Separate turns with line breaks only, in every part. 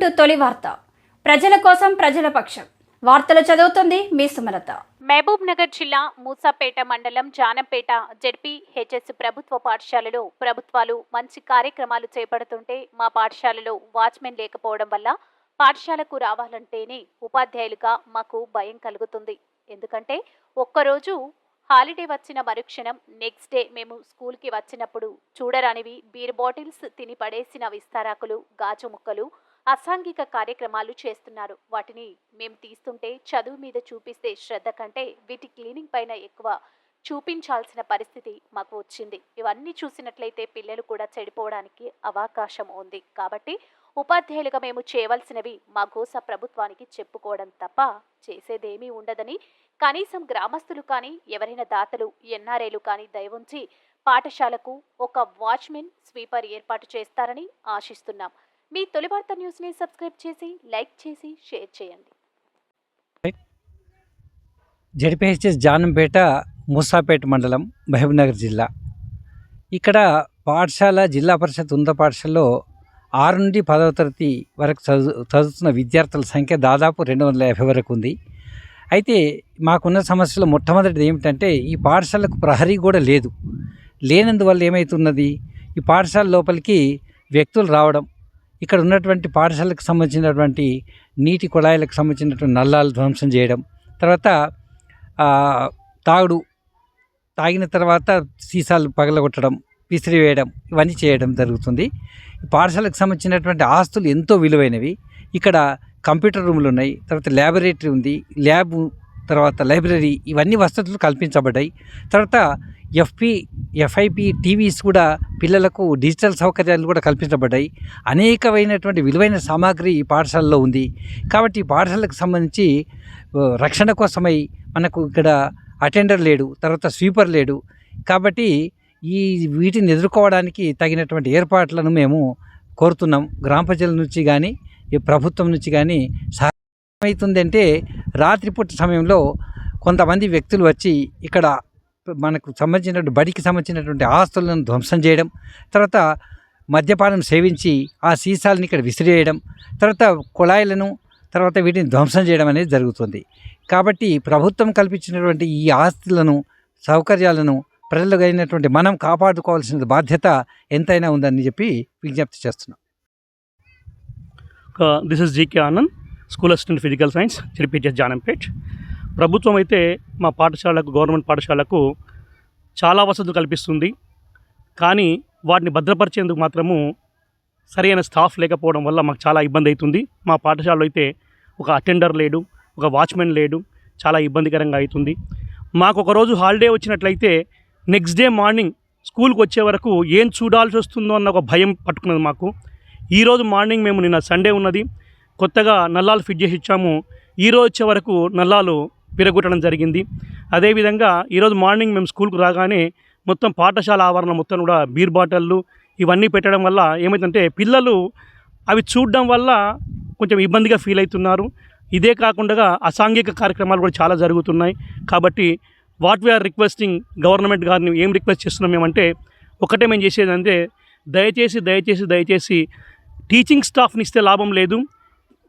To తొలి వార్త. ప్రజల కోసం ప్రజల పక్షం. వార్తలు చదువుతుంది మీ సుమలత.
మహబూబ్ నగర్ జిల్లా మూసాపేట మండలం జానంపేట జెడ్పీహెచ్ఎస్ ప్రభుత్వ పాఠశాలలో ప్రభుత్వాలు మంచి కార్యక్రమాలు చేపడుతుంటే మా పాఠశాలలో వాచ్మెన్ లేకపోవడం వల్ల పాఠశాలకు రావాలంటేనే ఉపాధ్యాయులుగా మాకు భయం కలుగుతుంది. ఎందుకంటే ఒక్కరోజు హాలిడే వచ్చిన మరుక్షణం నెక్స్ట్ డే మేము స్కూల్కి వచ్చినప్పుడు చూడరానివి బీర్ బాటిల్స్ తిని పడేసిన విస్తారాకులు, గాజు ముక్కలు, అసాంఘిక కార్యక్రమాలు చేస్తున్నారు. వాటిని మేము తీస్తుంటే చదువు మీద చూపిస్తే శ్రద్ధ కంటే వీటి క్లీనింగ్ పైన ఎక్కువ చూపించాల్సిన పరిస్థితి మాకు వచ్చింది. ఇవన్నీ చూసినట్లయితే పిల్లలు కూడా చెడిపోవడానికి అవకాశం ఉంది. కాబట్టి ఉపాధ్యాయులుగా మేము చేయవలసినవి మా గోస ప్రభుత్వానికి చెప్పుకోవడం తప్ప చేసేదేమీ ఉండదని, కనీసం గ్రామస్తులు కానీ ఎవరైనా దాతలు, ఎన్ఆర్ఐలు కానీ దయవుంచి పాఠశాలకు ఒక వాచ్మెన్, స్వీపర్ ఏర్పాటు చేస్తారని ఆశిస్తున్నాం. మీ తొలి వార్త న్యూస్ని సబ్స్క్రైబ్ చేసి, లైక్ చేసి, షేర్ చేయండి.
జెడ్పీహెచ్ఎస్ జానంపేట మూసాపేట మండలం మహబూబ్నగర్ జిల్లా. ఇక్కడ పాఠశాల జిల్లా పరిషత్ ఉన్నత పాఠశాలలో 6 నుండి 10వ తరగతి వరకు చదువుతున్న విద్యార్థుల సంఖ్య దాదాపు 250 వరకు ఉంది. అయితే మాకున్న సమస్యలు మొట్టమొదటిది ఏమిటంటే ఈ పాఠశాలకు ప్రహరీ కూడా లేదు. లేనందువల్ల ఏమవుతున్నది, ఈ పాఠశాల లోపలికి వ్యక్తులు రావడం, ఇక్కడ ఉన్నటువంటి పాఠశాలకు సంబంధించినటువంటి నీటి కుళాయిలకు సంబంధించినటువంటి నల్లాలు ధ్వంసం చేయడం, తర్వాత తాగిన తర్వాత సీసాలు పగలగొట్టడం, విసిరివేయడం, ఇవన్నీ చేయడం జరుగుతుంది. పాఠశాలకు సంబంధించినటువంటి ఆస్తులు ఎంతో విలువైనవి. ఇక్కడ కంప్యూటర్ రూములు ఉన్నాయి, తర్వాత ల్యాబొరేటరీ ఉంది, ల్యాబ్, తర్వాత లైబ్రరీ, ఇవన్నీ వసతులు కల్పించబడ్డాయి. తర్వాత ఎఫ్ఐపి టీవీస్ కూడా పిల్లలకు డిజిటల్ సౌకర్యాలు కూడా కల్పించబడ్డాయి. అనేకమైనటువంటి విలువైన సామాగ్రి ఈ పాఠశాలలో ఉంది. కాబట్టి ఈ పాఠశాలకు సంబంధించి రక్షణ కోసమై మనకు ఇక్కడ అటెండర్ లేడు, తర్వాత స్వీపర్ లేడు. కాబట్టి వీటిని ఎదుర్కోవడానికి తగినటువంటి ఏర్పాట్లను మేము కోరుతున్నాం. గ్రామ ప్రజల నుంచి కానీ ప్రభుత్వం నుంచి కానీ ఏమవుతుందంటే రాత్రిపూట సమయంలో కొంతమంది వ్యక్తులు వచ్చి ఇక్కడ మనకు సంబంధించినటువంటి బడికి సంబంధించినటువంటి ఆస్తులను ధ్వంసం చేయడం, తర్వాత మద్యపానం సేవించి ఆ సీసాలను ఇక్కడ విసిరేయడం, తర్వాత కుళాయిలను, తర్వాత వీటిని ధ్వంసం చేయడం అనేది జరుగుతుంది. కాబట్టి ప్రభుత్వం కల్పించినటువంటి ఈ ఆస్తులను, సౌకర్యాలను ప్రజలకు అయినటువంటి మనం కాపాడుకోవాల్సిన బాధ్యత ఎంతైనా ఉందని చెప్పి విజ్ఞప్తి చేస్తున్నాం.
This is GK Anand, school assistant physical science, ZPHS Janampet. ప్రభుత్వం అయితే మా పాఠశాలకు, గవర్నమెంట్ పాఠశాలకు చాలా వసతులు కల్పిస్తుంది. కానీ వాటిని భద్రపరిచేందుకు మాత్రము సరైన స్టాఫ్ లేకపోవడం వల్ల మాకు చాలా ఇబ్బంది అవుతుంది. మా పాఠశాలలో అయితే ఒక అటెండర్ లేడు, ఒక వాచ్మెన్ లేడు, చాలా ఇబ్బందికరంగా అవుతుంది. మాకు ఒకరోజు హాలిడే వచ్చినట్లయితే నెక్స్ట్ డే మార్నింగ్ స్కూల్కి వచ్చే వరకు ఏం చూడాల్సి వస్తుందో అన్న ఒక భయం పట్టుకున్నది మాకు. ఈరోజు మార్నింగ్ మేము, నిన్న సండే ఉన్నది, కొత్తగా నల్లాలు ఫిట్ చేసి ఇచ్చాము. ఈరోజు వచ్చే వరకు నల్లాలు విరగొట్టడం జరిగింది. అదేవిధంగా ఈరోజు మార్నింగ్ మేము స్కూల్కి రాగానే మొత్తం పాఠశాల ఆవరణ మొత్తం కూడా బీర్ బాటిళ్ళు ఇవన్నీ పెట్టడం వల్ల ఏమైందంటే పిల్లలు అవి చూడడం వల్ల కొంచెం ఇబ్బందిగా ఫీల్ అవుతున్నారు. ఇదే కాకుండా అసాంఘిక కార్యక్రమాలు కూడా చాలా జరుగుతున్నాయి. కాబట్టి వాట్ వీఆర్ రిక్వెస్టింగ్ గవర్నమెంట్ గారిని ఏం రిక్వెస్ట్ చేస్తున్నాం మేమంటే, ఒకటే మేము చేసేదంటే దయచేసి టీచింగ్ స్టాఫ్ని ఇస్తే లాభం లేదు,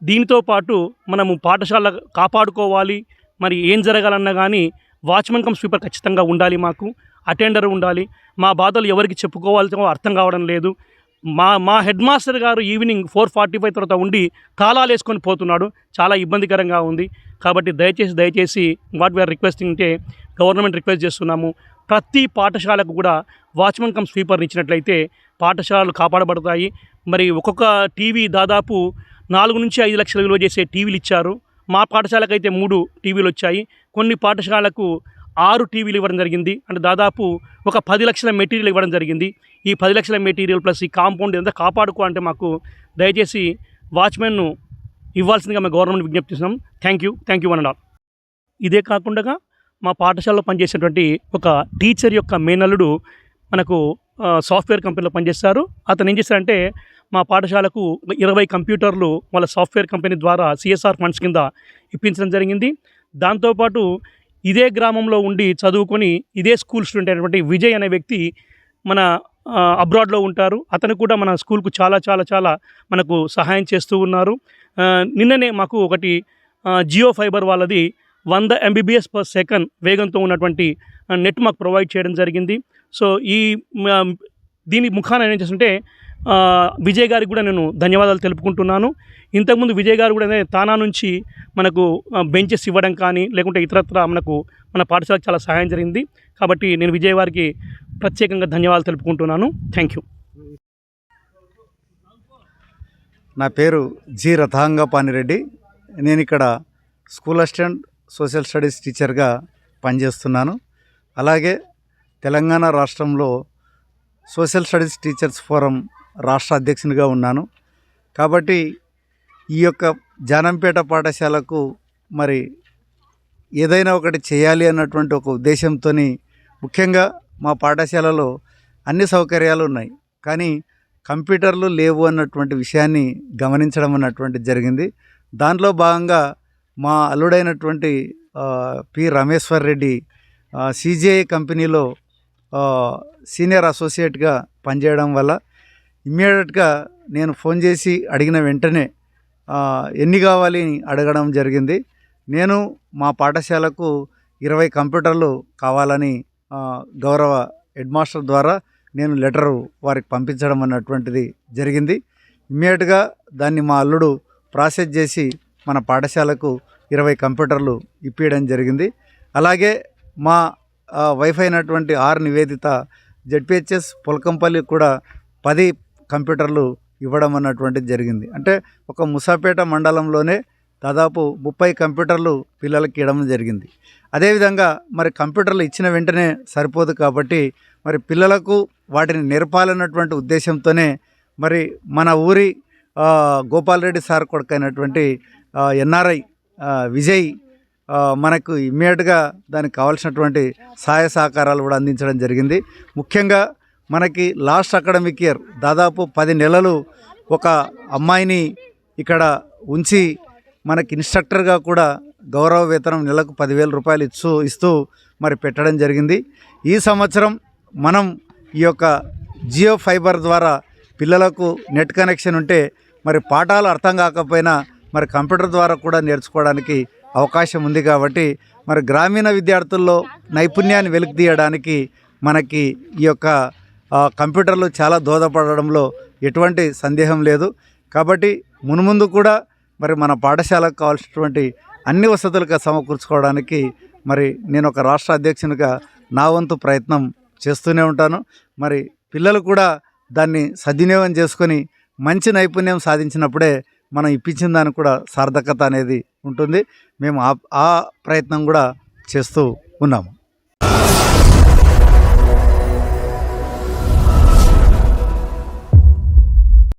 దీనితో పాటు మనము పాఠశాల కాపాడుకోవాలి. మరి ఏం జరగాలన్నా కానీ వాచ్మెన్ కమ్ స్వీపర్ ఖచ్చితంగా ఉండాలి, మాకు అటెండర్ ఉండాలి. మా బాధలు ఎవరికి చెప్పుకోవాలో అర్థం కావడం లేదు. మా హెడ్ మాస్టర్ గారు ఈవినింగ్ 4:45 తర్వాత ఉండి తాళాలు వేసుకొని పోతున్నాడు. చాలా ఇబ్బందికరంగా ఉంది. కాబట్టి దయచేసి వాట్ వీఆర్ రిక్వెస్టింగ్ అంటే గవర్నమెంట్ రిక్వెస్ట్ చేస్తున్నాము, ప్రతి పాఠశాలకు కూడా వాచ్మెన్ కమ్ స్వీపర్ని ఇచ్చినట్లయితే పాఠశాలలు కాపాడబడతాయి. మరి ఒక్కొక్క టీవీ దాదాపు 4 నుంచి 5 లక్షల విలువ చేసే టీవీలు ఇచ్చారు. మా పాఠశాలకైతే 3 టీవీలు వచ్చాయి. కొన్ని పాఠశాలకు 6 టీవీలు ఇవ్వడం జరిగింది. అంటే దాదాపు ఒక 10 లక్షల మెటీరియల్ ఇవ్వడం జరిగింది. ఈ 10 లక్షల మెటీరియల్ ప్లస్ ఈ కాంపౌండ్ ఎంత కాపాడుకో అంటే మాకు దయచేసి వాచ్మెన్ను ఇవ్వాల్సిందిగా మేము గవర్నమెంట్ విజ్ఞప్తి చేస్తున్నాం. Thank you one and all. ఇదే కాకుండా మా పాఠశాలలో పనిచేసేటువంటి ఒక టీచర్ యొక్క మేనల్లుడు మనకు సాఫ్ట్వేర్ కంపెనీలో పనిచేస్తారు. అతను ఏం చేశారంటే మా పాఠశాలకు 20 కంప్యూటర్లు వాళ్ళ సాఫ్ట్వేర్ కంపెనీ ద్వారా CSR ఫండ్స్ కింద ఇప్పించడం జరిగింది. దాంతోపాటు ఇదే గ్రామంలో ఉండి చదువుకొని ఇదే స్కూల్ స్టూడెంట్ అయినటువంటి విజయ్ అనే వ్యక్తి మన అబ్రాడ్లో ఉంటారు. అతను కూడా మన స్కూల్కు చాలా చాలా చాలా మనకు సహాయం చేస్తూ ఉన్నారు. నిన్ననే మాకు ఒకటి జియో ఫైబర్ వాళ్ళది 100 MBPS per second వేగంతో ఉన్నటువంటి నెట్ మాకు ప్రొవైడ్ చేయడం జరిగింది. సో దీని ముఖాన ఏం చేస్తుంటే విజయ్ గారికి కూడా నేను ధన్యవాదాలు తెలుపుకుంటున్నాను. ఇంతకుముందు విజయ్ గారు కూడా తానా నుంచి మనకు బెంచెస్ ఇవ్వడం కానీ లేకుంటే ఇతరత్ర మన పాఠశాలకు చాలా సహాయం జరిగింది. కాబట్టి నేను విజయ్ వారికి ప్రత్యేకంగా ధన్యవాదాలు తెలుపుకుంటున్నాను. Thank you.
నా పేరు జి రథాంగపాణిరెడ్డి. నేను ఇక్కడ స్కూల్ అసిస్టెంట్ సోషల్ స్టడీస్ టీచర్గా పనిచేస్తున్నాను. అలాగే తెలంగాణ రాష్ట్రంలో సోషల్ స్టడీస్ టీచర్స్ ఫోరం రాష్ట్ర అధ్యక్షునిగా ఉన్నాను. కాబట్టి ఈ యొక్క జానంపేట పాఠశాలకు మరి ఏదైనా ఒకటి చేయాలి అన్నటువంటి ఒక ఉద్దేశంతో ముఖ్యంగా మా పాఠశాలలో అన్ని సౌకర్యాలు ఉన్నాయి, కానీ కంప్యూటర్లు లేవు అన్నటువంటి విషయాన్ని గమనించడం అన్నటువంటిది జరిగింది. దాంట్లో భాగంగా మా అల్లుడైనటువంటి పి రమేశ్వర్ రెడ్డి సిజిఐ కంపెనీలో సీనియర్ అసోసియేట్గా పనిచేయడం వల్ల ఇమ్మీడియట్గా నేను ఫోన్ చేసి అడిగిన వెంటనే ఎన్ని కావాలి అడగడం జరిగింది. నేను మా పాఠశాలకు 20 కంప్యూటర్లు కావాలని గౌరవ హెడ్ మాస్టర్ ద్వారా నేను లెటరు వారికి పంపించడం అన్నటువంటిది జరిగింది. ఇమ్మీడియట్గా దాన్ని మా అల్లుడు ప్రాసెస్ చేసి మన పాఠశాలకు 20 కంప్యూటర్లు ఇప్పించడం జరిగింది. అలాగే మా వైఫ్ అయినటువంటి ఆర్ నివేదిత జెడ్పిహెచ్ఎస్ పొలకంపల్లి కూడా 10 కంప్యూటర్లు ఇవ్వడం అన్నటువంటిది జరిగింది. అంటే ఒక ముసాపేట మండలంలోనే దాదాపు 30 కంప్యూటర్లు పిల్లలకి ఇవ్వడం జరిగింది. అదేవిధంగా మరి కంప్యూటర్లు ఇచ్చిన వెంటనే సరిపోదు కాబట్టి మరి పిల్లలకు వాటిని నేర్పాలన్నటువంటి ఉద్దేశంతోనే మరి మన ఊరి గోపాల్ రెడ్డి సార్ కొడుకైనటువంటి ఎన్ఆర్ఐ విజయ్ మనకు ఇమ్మీడియట్గా దానికి కావాల్సినటువంటి సహాయ సహకారాలు కూడా అందించడం జరిగింది. ముఖ్యంగా మనకి లాస్ట్ అకాడమిక్ ఇయర్ దాదాపు 10 నెలలు ఒక అమ్మాయిని ఇక్కడ ఉంచి మనకి ఇన్స్ట్రక్టర్గా కూడా గౌరవ వేతనం నెలకు 10,000 రూపాయలు ఇస్తూ మరి పెట్టడం జరిగింది. ఈ సంవత్సరం మనం ఈ యొక్క జియో ఫైబర్ ద్వారా పిల్లలకు నెట్ కనెక్షన్ ఉంటే మరి పాఠాలు అర్థం కాకపోయినా మరి కంప్యూటర్ ద్వారా కూడా నేర్చుకోవడానికి అవకాశం ఉంది. కాబట్టి మరి గ్రామీణ విద్యార్థుల్లో నైపుణ్యాన్ని వెలికితీయడానికి మనకి ఈ యొక్క కంప్యూటర్లు చాలా దోహదపడడంలో ఎటువంటి సందేహం లేదు. కాబట్టి మున్ముందు కూడా మరి మన పాఠశాలకు కావాల్సినటువంటి అన్ని వసతులుగా సమకూర్చుకోవడానికి మరి నేను ఒక రాష్ట్ర అధ్యక్షునిగా నా వంతు ప్రయత్నం చేస్తూనే ఉంటాను. మరి పిల్లలు కూడా దాన్ని సద్వినియోగం చేసుకొని మంచి నైపుణ్యం సాధించినప్పుడే మనం ఇప్పించిన దానికి కూడా సార్థకత అనేది ఉంటుంది. మేము ఆ ప్రయత్నం కూడా చేస్తూ ఉన్నాము.